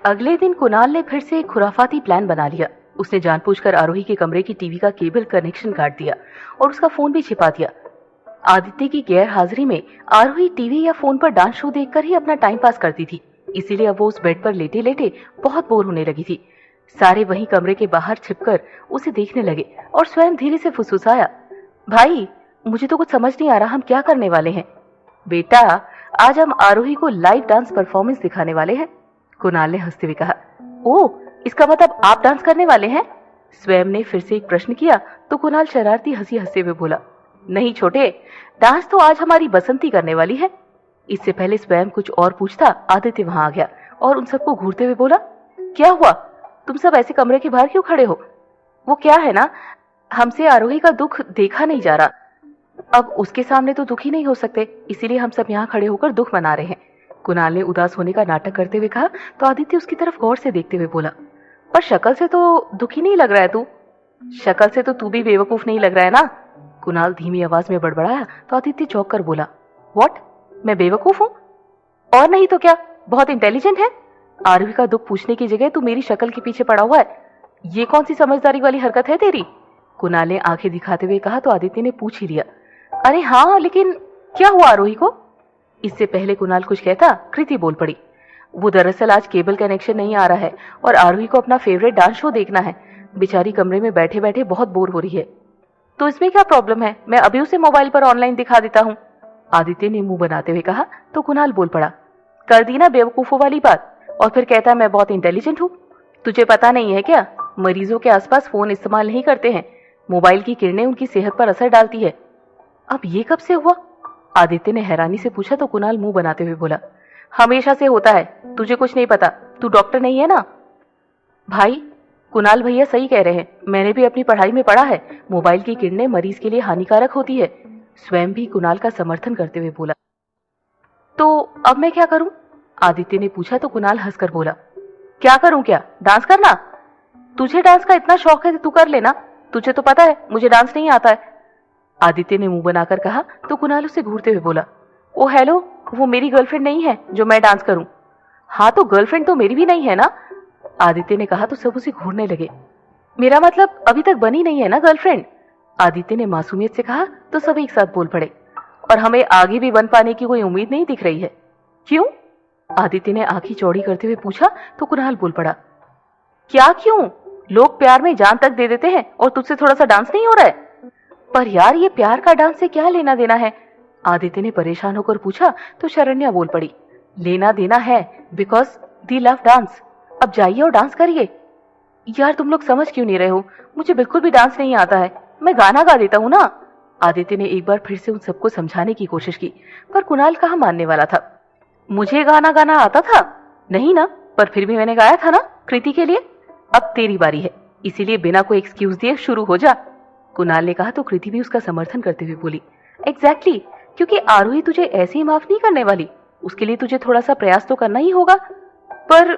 अगले दिन कुणाल ने फिर से एक खुराफाती प्लान बना लिया। उसने जानबूझकर आरोही के कमरे की टीवी का केबल कनेक्शन काट दिया और उसका फोन भी छिपा दिया। आदित्य की गैर हाजिरी में आरोही टीवी या फोन पर डांस शो देखकर ही अपना टाइम पास करती थी, इसीलिए अब वो उस बेड पर लेटे लेटे बहुत बोर होने लगी थी। सारे वहीं कमरे के बाहर छिपकर उसे देखने लगे और स्वयं धीरे से फुसफुसाया, भाई मुझे तो कुछ समझ नहीं आ रहा, हम क्या करने वाले हैं? बेटा, आज हम आरोही को लाइव डांस परफॉर्मेंस दिखाने वाले हैं, कुणाल ने हंसते हुए कहा। ओह, इसका मतलब आप डांस करने वाले हैं? स्वयं ने फिर से एक प्रश्न किया तो कुणाल शरारती हंसी हंसते हुए बोला, नहीं छोटे, डांस तो आज हमारी बसंती करने वाली है। इससे पहले स्वयं कुछ और पूछता, आदित्य वहां आ गया और उन सबको घूरते हुए बोला, क्या हुआ? तुम सब ऐसे कमरे के बाहर क्यों खड़े हो? वो क्या है ना, हमसे आरोही का दुख देखा नहीं जा रहा। अब उसके सामने तो दुखी नहीं हो सकते, इसीलिए हम सब यहाँ खड़े होकर दुख मना रहे हैं, कुणाल ने उदास होने का नाटक करते हुए कहा तो आदित्य उसकी तरफ गौर से देखते हुए बोला, पर शक्ल से तो दुखी नहीं लग रहा है तू। शक्ल से तो तू भी बेवकूफ नहीं लग रहा है ना, कुणाल धीमी आवाज में बड़बड़ाया तो आदित्य चौंक कर बोला, व्हाट, मैं बेवकूफ हूँ? और नहीं तो क्या, बहुत इंटेलिजेंट है। आरोही का दुख पूछने की जगह तू मेरी शक्ल के पीछे पड़ा हुआ है, ये कौन सी समझदारी वाली हरकत है तेरी? कुणाल ने आंखें दिखाते हुए कहा तो आदित्य ने पूछ ही लिया, अरे हाँ, लेकिन क्या हुआ आरोही को? इससे पहले कुणाल कुछ कहता, कृति बोल पड़ी, वो दरअसल आज केबल कनेक्शन नहीं आ रहा है और आरोही को अपना फेवरेट डांस शो देखना है। बेचारी कमरे में बैठे बैठे बहुत बोर हो रही है। तो इसमें क्या प्रॉब्लम है, मैं अभी उसे मोबाइल पर ऑनलाइन दिखा देता हूँ, आदित्य ने मुंह बनाते हुए कहा तो कुणाल बोल पड़ा, कर दी ना बेवकूफों वाली बात, और फिर कहता मैं बहुत इंटेलिजेंट हूँ। तुझे पता नहीं है क्या, मरीजों के आसपास फोन इस्तेमाल नहीं करते हैं, मोबाइल की किरणें उनकी सेहत पर असर डालती है। अब ये कब से हुआ? आदित्य ने हैरानी से पूछा तो कुणाल मुंह बनाते हुए बोला, हमेशा से होता है, तुझे कुछ नहीं पता, तू डॉक्टर नहीं है ना। भाई, कुणाल भैया सही कह रहे हैं, मैंने भी अपनी पढ़ाई में पढ़ा है, मोबाइल की किरणें मरीज के लिए हानिकारक होती है। स्वयं भी कुणाल का समर्थन करते हुए बोला। तो अब मैं क्या करूं? आदित्य ने पूछा तो कुणाल हंसकर बोला, क्या करूं क्या, डांस करना? तुझे डांस का इतना शौक है तो तू कर लेना, तुझे तो पता है मुझे डांस नहीं आता है, आदित्य ने मुंह बनाकर कहा तो कुणाल उसे घूरते हुए बोला, ओ हेलो, वो मेरी गर्लफ्रेंड नहीं है जो मैं डांस करूं। हाँ तो गर्लफ्रेंड तो मेरी भी नहीं है ना, आदित्य ने कहा तो सब उसे घूरने लगे। मेरा मतलब अभी तक बनी नहीं है ना गर्लफ्रेंड, आदित्य ने मासूमियत से कहा तो सब एक साथ बोल पड़े, और हमें आगे भी बन पाने की कोई उम्मीद नहीं दिख रही है। क्यों? आदित्य ने आंखें चौड़ी करते हुए पूछा तो कुणाल बोल पड़ा, क्या क्यों? लोग प्यार में जान तक दे देते हैं और तुझसे थोड़ा सा डांस नहीं हो रहा है? पर यार, ये प्यार का डांस से क्या लेना देना है? आदित्य ने परेशान होकर पूछा तो शरण्या बोल पड़ी, लेना देना है, बिकॉज दी लव डांस। अब जाइए और डांस करिए। यार तुम लोग समझ क्यों नहीं रहे हो, मुझे बिल्कुल भी डांस नहीं आता है, मैं गाना गा देता हूँ ना। आदित्य ने एक बार फिर से उन सबको समझाने की कोशिश की, पर कुणाल कहाँ मानने वाला था। मुझे गाना गाना आता था? नहीं ना, पर फिर भी मैंने गाया था ना कृति के लिए। अब तेरी बारी है, इसीलिए बिना कोई एक्सक्यूज दिए शुरू हो जा, कुणाल ने कहा तो कृति भी उसका समर्थन करते हुए बोली, एग्जैक्टली, क्योंकि आरोही तुझे ऐसे ही माफ नहीं करने वाली, उसके लिए तुझे थोड़ा सा प्रयास तो करना ही होगा। पर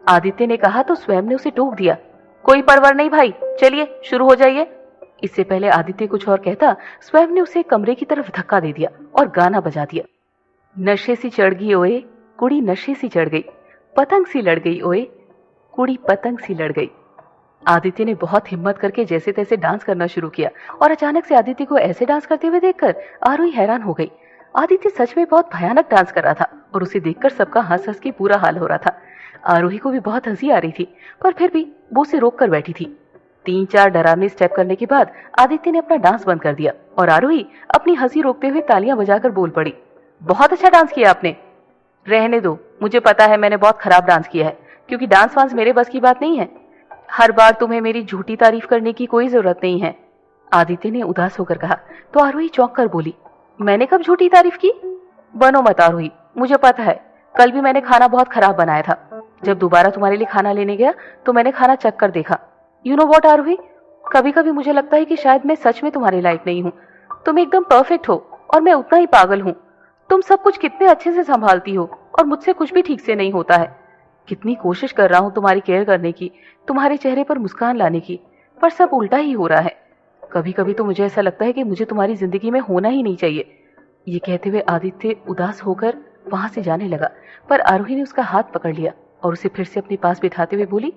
आदित्य ने कहा तो स्वयं ने उसे टोक दिया, कोई परवाह नहीं भाई, चलिए शुरू हो जाइए। इससे पहले आदित्य कुछ और कहता, स्वयं ने उसे कमरे की तरफ धक्का दे दिया और गाना बजा दिया, नशे सी चढ़ गई ओए कुड़ी, नशे सी चढ़ गई, पतंग सी लड़ गई ओए कुड़ी, पतंग सी लड़ गई। आदित्य ने बहुत हिम्मत करके जैसे तैसे डांस करना शुरू किया और अचानक से आदित्य को ऐसे डांस करते हुए देखकर आरोही हैरान हो गई। आदित्य सच में बहुत भयानक डांस कर रहा था और उसे देखकर सबका हंस हंस के पूरा हाल हो रहा था। आरोही को भी बहुत हंसी आ रही थी, पर फिर भी वो उसे रोक कर बैठी थी। 3-4 डरावने स्टेप करने के बाद आदित्य ने अपना डांस बंद कर दिया और आरोही अपनी हंसी रोकते हुए तालियां बजाकर बोल पड़ी, बहुत अच्छा डांस किया आपने। रहने दो, मुझे पता है मैंने बहुत खराब डांस किया है, क्योंकि डांस वांस मेरे बस की बात नहीं है। हर बार तुम्हें मेरी झूठी तारीफ करने की कोई जरूरत नहीं है, आदित्य ने उदास होकर कहा तो आरोही चौंक कर बोली, मैंने कब झूठी तारीफ की? बनो मत आरोही, मुझे पता है कल भी मैंने खाना बहुत खराब बनाया था। जब दोबारा तुम्हारे लिए खाना लेने गया तो मैंने खाना चख कर देखा। यू नो वॉट आरोही, कभी कभी मुझे लगता है कि शायद मैं सच में तुम्हारे लायक नहीं हूँ। तुम एकदम परफेक्ट हो और मैं उतना ही पागल हूँ। तुम सब कुछ कितने अच्छे से संभालती हो और मुझसे कुछ भी ठीक से नहीं होता है। कितनी कोशिश कर रहा हूँ तुम्हारी केयर करने की, तुम्हारे चेहरे पर मुस्कान लाने की, पर सब उल्टा ही हो रहा है। कभी कभी तो मुझे ऐसा लगता है कि मुझे तुम्हारी जिंदगी में होना ही नहीं चाहिए। ये कहते हुए आदित्य उदास होकर वहां से जाने लगा, पर आरोही ने उसका हाथ पकड़ लिया और उसे फिर से अपने पास बिठाते हुए बोली,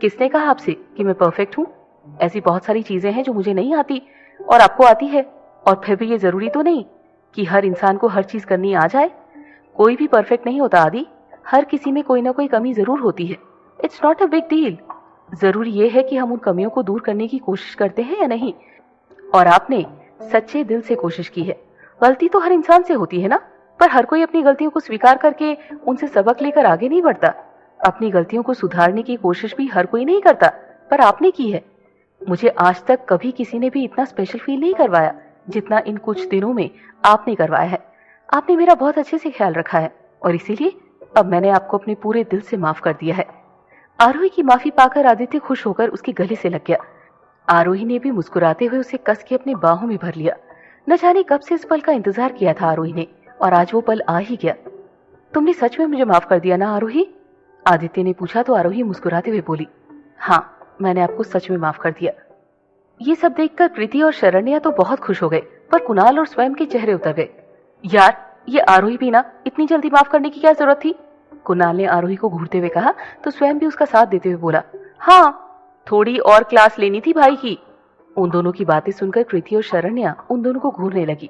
किसने कहा आपसे कि मैं परफेक्ट हूँ? ऐसी बहुत सारी चीजें हैं जो मुझे नहीं आती और आपको आती है, और फिर भी ये जरूरी तो नहीं कि हर इंसान को हर चीज करनी आ जाए। कोई भी परफेक्ट नहीं होता आदि, हर किसी में कोई ना कोई कमी जरूर होती है। It's not a big deal. जरूरी ये है कि हम उन कमियों को दूर करने की कोशिश करते हैं या नहीं। और आपने सच्चे दिल से कोशिश की है। गलती तो हर इंसान से होती है ना, पर हर कोई अपनी गलतियों को स्वीकार करके उनसे सबक लेकर आगे नहीं बढ़ता। अपनी गलतियों को सुधारने की कोशिश भी हर कोई नहीं करता, पर आपने की है। मुझे आज तक कभी किसी ने भी इतना स्पेशल फील नहीं करवाया जितना इन कुछ दिनों में आपने करवाया है। आपने मेरा बहुत अच्छे से ख्याल रखा है और इसीलिए अब मैंने आपको अपने पूरे दिल से माफ कर दिया है। आरोही की माफी पाकर आदित्य खुश होकर उसके गले से लग गया। आरोही ने भी मुस्कुराते हुए उसे कस के अपनी बाहों में भर लिया। न जाने कब से इस पल का इंतजार किया था आरोही ने, और आज वो पल आ ही गया। तुमने सच में मुझे माफ कर दिया ना आरोही? आदित्य ने पूछा तो आरोही मुस्कुराते हुए बोली, हाँ, मैंने आपको सच में माफ कर दिया। ये सब देखकर कृति और शरण्या तो बहुत खुश हो गए, पर कुणाल और स्वयं के चेहरे उतर गए। यार, ये आरोही भी ना, इतनी जल्दी माफ करने की क्या जरूरत थी? कुणाल ने आरोही को घूरते हुए कहा तो स्वयं भी उसका साथ देते हुए बोला, हाँ, थोड़ी और क्लास लेनी थी भाई की। उन दोनों की बातें सुनकर कृति और शरण्या उन दोनों को घूरने लगी।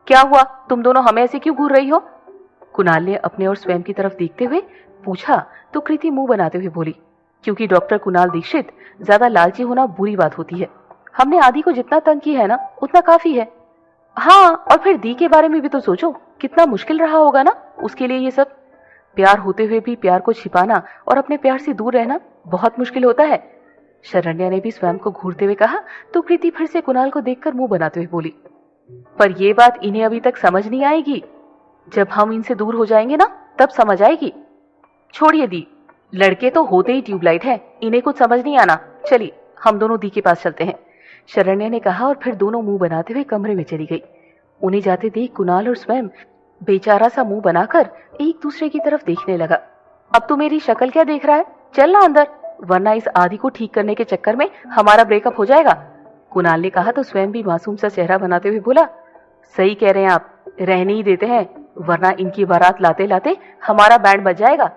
क्या हुआ, तुम दोनों हमें ऐसे क्यों घूर रही हो? कुणाल ने अपने और स्वयं की तरफ देखते हुए पूछा तो कृति मुंह बनाते हुए बोली, क्योंकि डॉक्टर कुणाल दीक्षित, ज्यादा लालची होना बुरी बात होती है। हमने आदि को जितना तंग किया है ना, उतना काफी है। हाँ, और फिर दी के बारे में भी तो सोचो, कितना मुश्किल रहा होगा ना उसके लिए ये सब। प्यार होते हुए भी प्यार को छिपाना और अपने प्यार से दूर रहना बहुत मुश्किल होता है। शरण्या ने भी स्वयं को घूरते हुए कहा तो कृति फिर से कुणाल को देखकर मुंह बनाते हुए बोली, पर ये बात इन्हें अभी तक समझ नहीं आएगी। जब हम इनसे दूर हो जाएंगे ना, तब समझ आएगी। छोड़िए दी, लड़के तो होते ही ट्यूबलाइट हैं, इन्हें कुछ समझ नहीं आना। चलिए हम दोनों दी के पास चलते हैं, शरण्या ने कहा और फिर दोनों मुंह बनाते हुए कमरे में चली गई। उन्हें जाते देख कुणाल और स्वयं बेचारा सा मुंह बनाकर एक दूसरे की तरफ देखने लगा। अब तू मेरी शक्ल क्या देख रहा है? चल ना अंदर, वरना इस आदि को ठीक करने के चक्कर में हमारा ब्रेकअप हो जाएगा। कुणाल ने कहा तो स्वयं भी मासूम सा चेहरा बनाते हुए बोला, सही कह रहे हैं आप, रहने ही देते हैं, वरना इनकी बारात लाते लाते हमारा बैंड बज जाएगा।